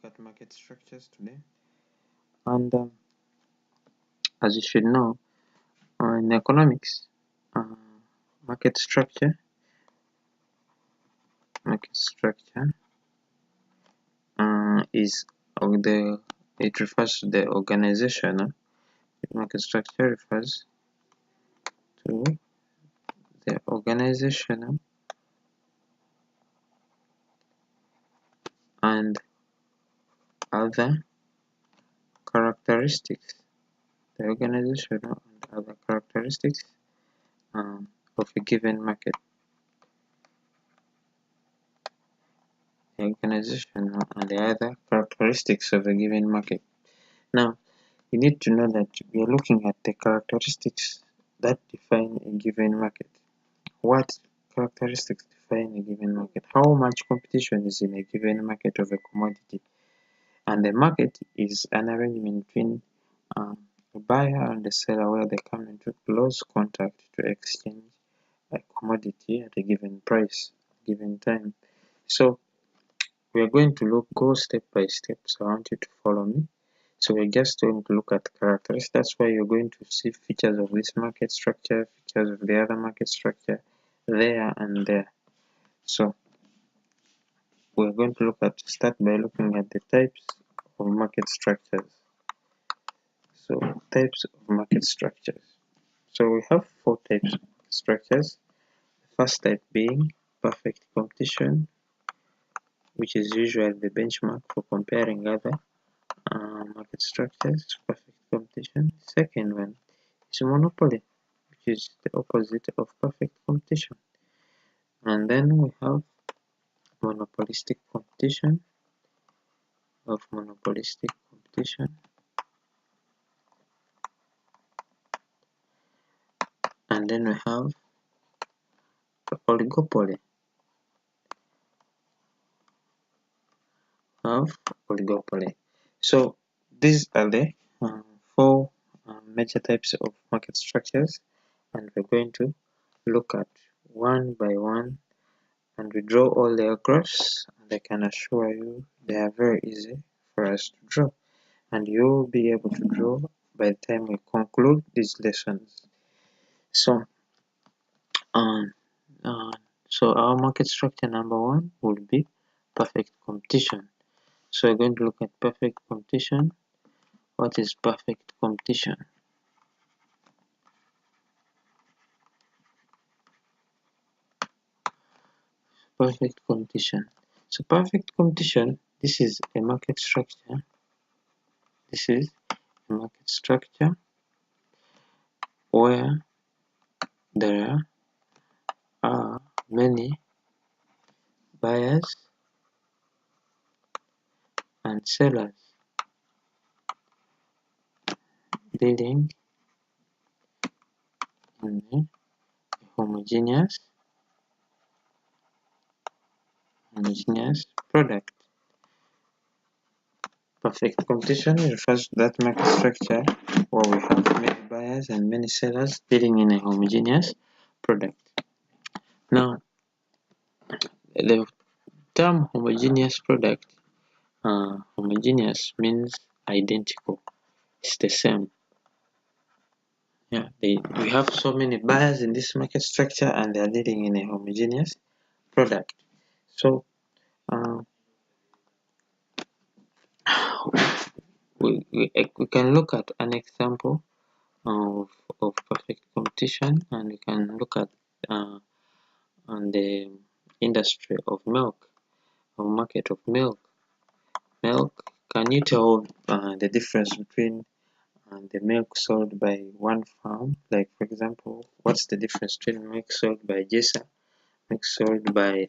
look at market structures today. And as you should know, in economics, market structure is it refers to the organizational. Market structure refers to the organizational and other characteristics. The organizational and other characteristics of a given market. The organizational and the other characteristics of a given market. Now, you need to know that we are looking at the characteristics that define a given market. What characteristics define a given market? How much competition is in a given market of a commodity? And the market is an arrangement between a buyer and a seller where they come into close contact to exchange a commodity at a given price, given time. So we are going to go step by step, so I want you to follow me. So we're just going to look at characteristics. That's why you're going to see features of this market structure, features of the other market structure, there and there. So we're going to start by looking at the types of market structures. So types of market structures. So we have 4 types of structures. The first type being perfect competition, which is usually the benchmark for comparing other market structures. Perfect competition. Second one is monopoly, which is the opposite of perfect competition. And then we have monopolistic competition, and then we have oligopoly. So these are the 4 major types of market structures, and we're going to look at one by one, and we draw all their graphs, and I can assure you they are very easy for us to draw, and you'll be able to draw by the time we conclude these lessons. So our market structure number 1 would be perfect competition. So we're going to look at perfect competition. What is perfect competition? Perfect competition. So perfect competition, this is a market structure. Where there are many buyers and sellers dealing in a homogeneous product. Perfect competition refers to that market structure where we have many buyers and many sellers dealing in a homogeneous product. Now, the term homogeneous product, homogeneous means identical, it's the same. We have so many buyers in this market structure and they are dealing in a homogeneous product. So we can look at an example of perfect competition, and we can look at on the industry of milk, or market of milk. Can you tell the difference between the milk sold by one farm? Like, for example, what's the difference between milk sold by Jessa, milk sold by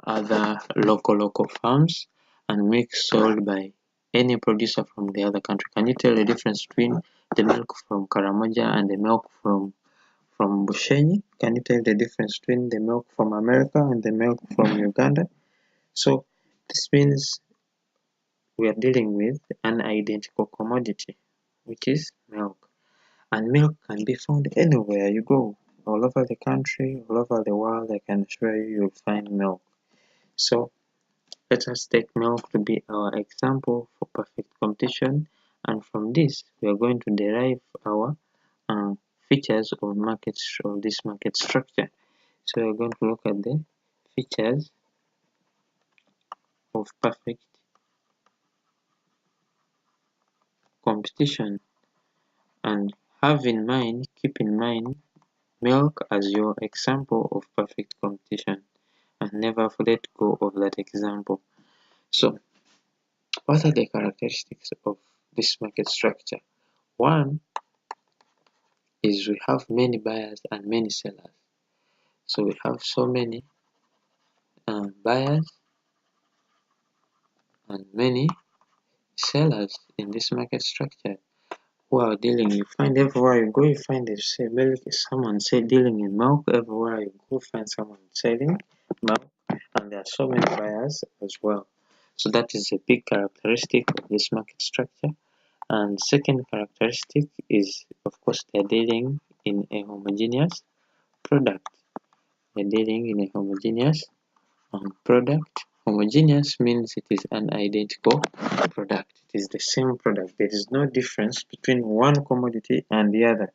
other local farms, and milk sold by any producer from the other country? Can you tell the difference between the milk from Karamoja and the milk from Bushenyi? Can you tell the difference between the milk from America and the milk from Uganda? So this means we are dealing with an identical commodity, which is milk. And milk can be found anywhere you go, all over the country, all over the world. I can assure you, you'll find milk. So Let us take milk to be our example for perfect competition, and from this we are going to derive our features of this market structure. So we are going to look at the features of perfect competition, and keep in mind milk as your example of perfect competition, and never let go of that example. So what are the characteristics of this market structure? One is we have many buyers and many sellers. So we have so many buyers and many sellers in this market structure who are dealing. You find everywhere you go, you find someone dealing in milk. Everywhere you go, find someone selling milk, and there are so many buyers as well. So that is a big characteristic of this market structure. And second characteristic is, of course, they're dealing in a homogeneous product. They're dealing in a homogeneous product. Homogeneous means it is an identical product. It is the same product. There is no difference between one commodity and the other.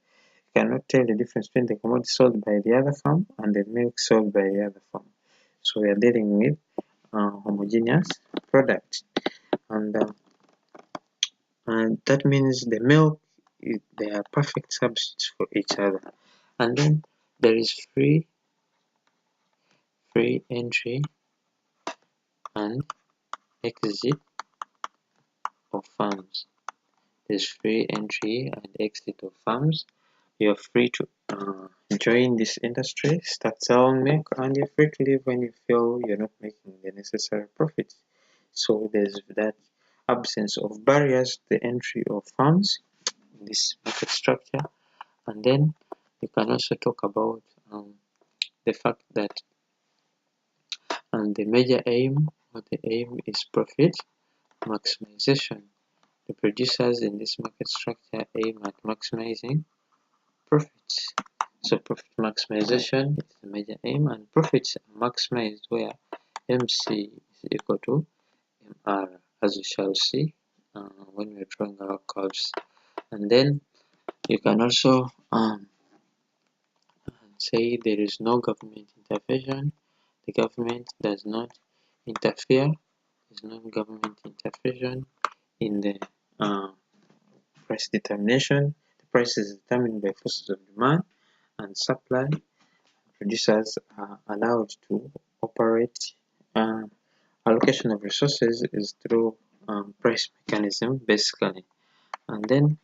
You cannot tell the difference between the commodity sold by the other farm and the milk sold by the other farm. So we are dealing with homogeneous product, and that means the milk, they are perfect substitutes for each other. And then there is free entry and exit of farms. There's free entry and exit of farms. You're free to join this industry, start selling milk, and you're free to leave when you feel you're not making the necessary profits. So there's that absence of barriers to the entry of farms in this market structure. And then you can also talk about the fact that the major aim is profit maximization. The producers in this market structure aim at maximizing profits. So profit maximization is the major aim, and profits are maximized where MC is equal to MR, as we shall see when we're drawing our curves. And then you can also say there is no government intervention. The government does not interfere. There's no government intervention in the price determination. The price is determined by forces of demand and supply. Producers are allowed to operate. Allocation of resources is through price mechanism, basically. And then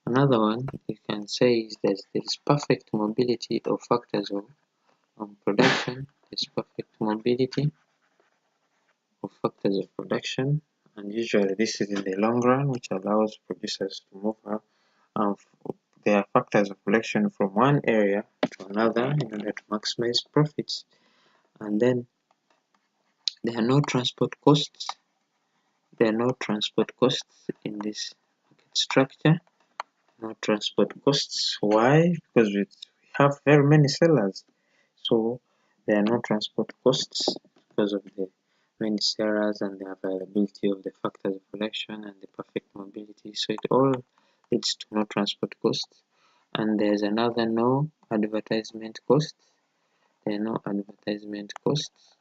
another one you can say is that there is perfect mobility of factors of production. There's perfect mobility of factors of production, and usually this is in the long run, which allows producers to move their factors of production from one area to another in order to maximize profits. And then there are no transport costs. There are no transport costs in this market structure. No transport costs. Why? Because we have very many sellers. So there are no transport costs because of the many sellers and the availability of the factors of production and the perfect mobility. So it all leads to no transport costs. And there's another no advertisement costs. There are no advertisement costs.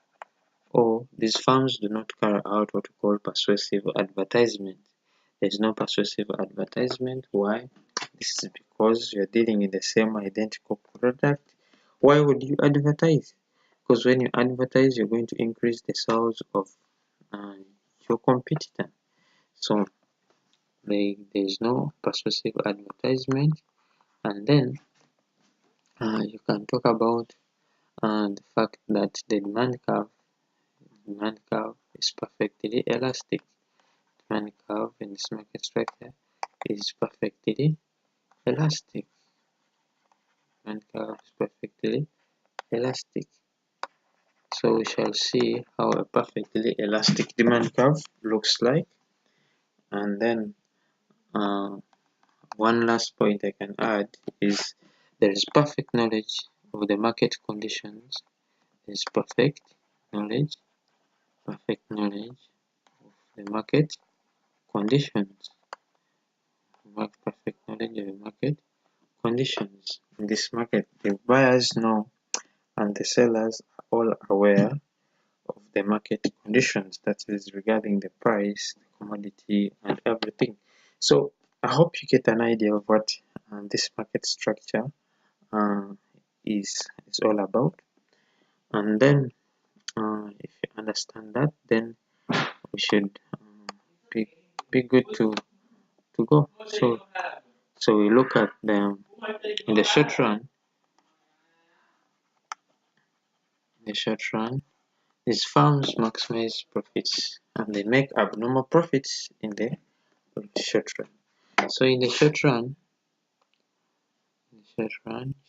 Or these firms do not carry out what we call persuasive advertisement. There's no persuasive advertisement. Why? This is because you're dealing in the same identical product. Why would you advertise? Because when you advertise, you're going to increase the sales of your competitor. So there's no persuasive advertisement. And then you can talk about the fact that the demand curve is perfectly elastic. Demand curve in this market structure is perfectly elastic. Demand curve is perfectly elastic. So we shall see how a perfectly elastic demand curve looks like. And then one last point I can add is there is perfect knowledge of the market conditions. There is perfect knowledge perfect knowledge of the market conditions. Perfect knowledge of the market conditions. In this market, the buyers know and the sellers are all aware of the market conditions, that is regarding the price, the commodity, and everything. So I hope you get an idea of what this market structure uh, is all about. And then if you understand that, then we should be good to go. So we look at in the short run. In the short run, these firms maximize profits and they make abnormal profits in the short run. So in the short run,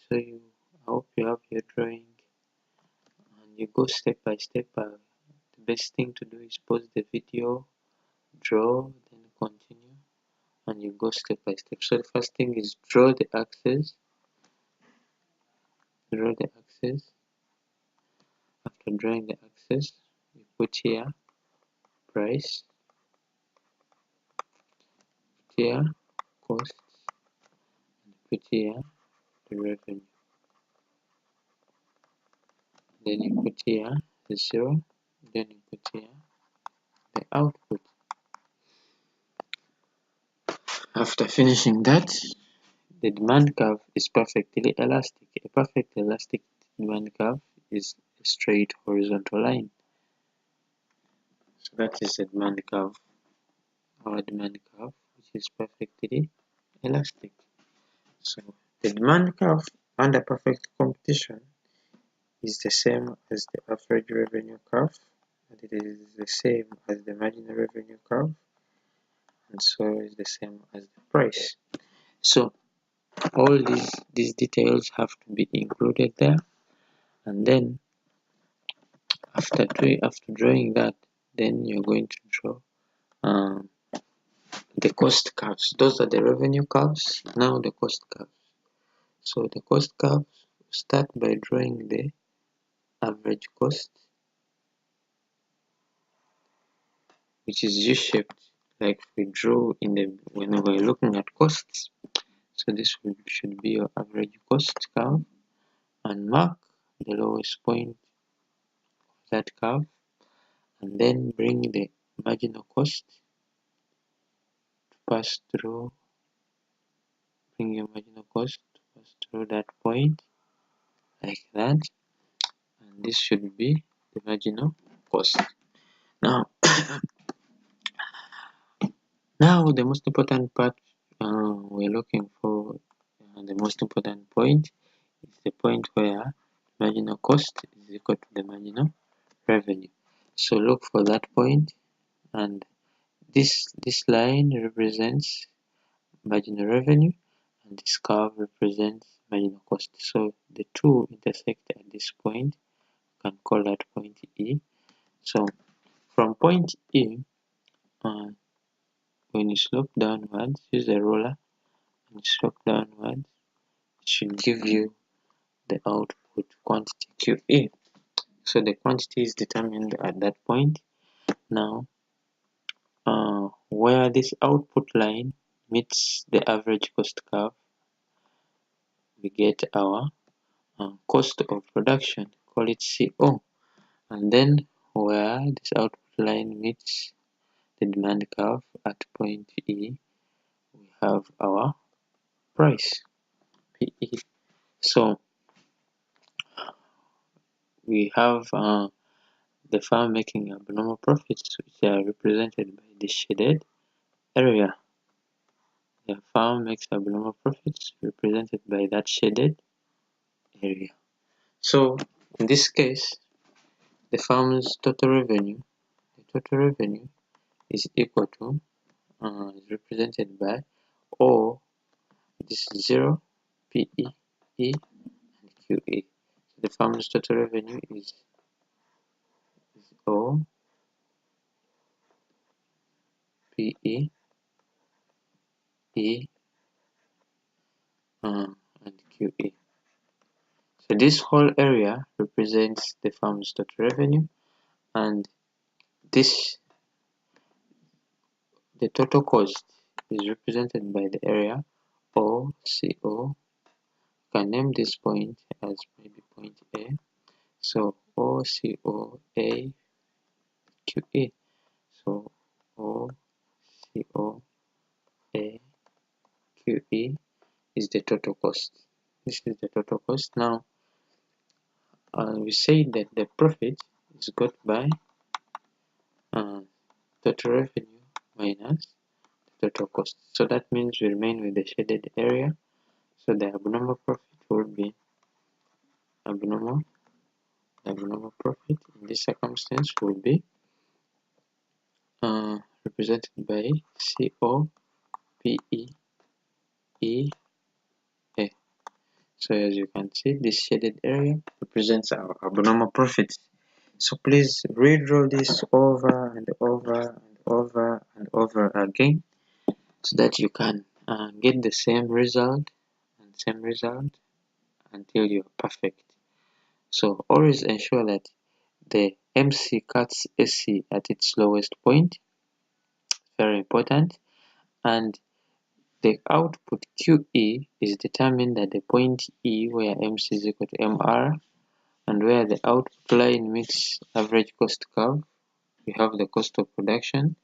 so I hope you have your drawing and you go step by step. The best thing to do is pause the video, draw, then continue, and you go step by step. So the first thing is draw the axis. After drawing the axis, you put here price, put here cost, and put here the revenue. Then you put here the 0, then you put here the output. After finishing that, the demand curve is perfectly elastic. A perfect elastic demand curve is a straight horizontal line. So that is the demand curve, our demand curve, which is perfectly elastic. So the demand curve under perfect competition is the same as the average revenue curve, and it is the same as the marginal revenue curve, and so is the same as the price. So all these details have to be included there, and then after drawing that, then you're going to draw the cost curves. Those are the revenue curves. Now the cost curves. So the cost curves start by drawing the average cost, which is U-shaped, like we drew when we were looking at costs. So this should be your average cost curve, and mark the lowest point of that curve, and then bring the marginal cost to pass through. Bring your marginal cost to pass through that point, like that, and this should be the marginal cost. Now, the most important part we're looking for, the most important point is the point where marginal cost is equal to the marginal revenue. So look for that point, and this line represents marginal revenue and this curve represents marginal cost. So the two intersect at this point. You can call that point E. So from point E, when you slope downwards, use a ruler and slope downwards, it should give you the output quantity QE. So the quantity is determined at that point. Now, where this output line meets the average cost curve, we get our cost of production, call it CO. And then where this output line meets the demand curve at point E, we have our price, PE. So we have the firm making abnormal profits, which are represented by the shaded area. The firm makes abnormal profits represented by that shaded area. So in this case, the firm's total revenue is equal to is represented by O, this is 0, PE, E, and QE. So the firm's total revenue is O, PE, E, and QE. So this whole area represents the firm's total revenue, and this the total cost is represented by the area OCO. You can name this point as maybe point A. So OCOAQE. So OCOAQE is the total cost. This is the total cost. Now we say that the profit is got by total revenue minus total cost. So that means we remain with the shaded area. So the abnormal profit will be abnormal profit in this circumstance will be represented by COPEA. So as you can see, this shaded area represents our abnormal profit. So please redraw this over and over and over and over again so that you can get the same result until you're perfect. So always ensure that the MC cuts AC at its lowest point, very important, and the output QE is determined at the point E where MC is equal to MR, and where the output line meets average cost curve, we have the cost of production.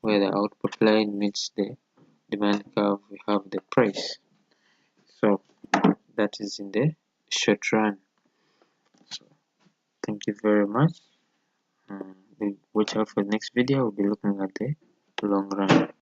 Where the output line meets the demand curve, we have the price. So that is in the short run. So thank you very much. Watch out for the next video. We'll be looking at the long run.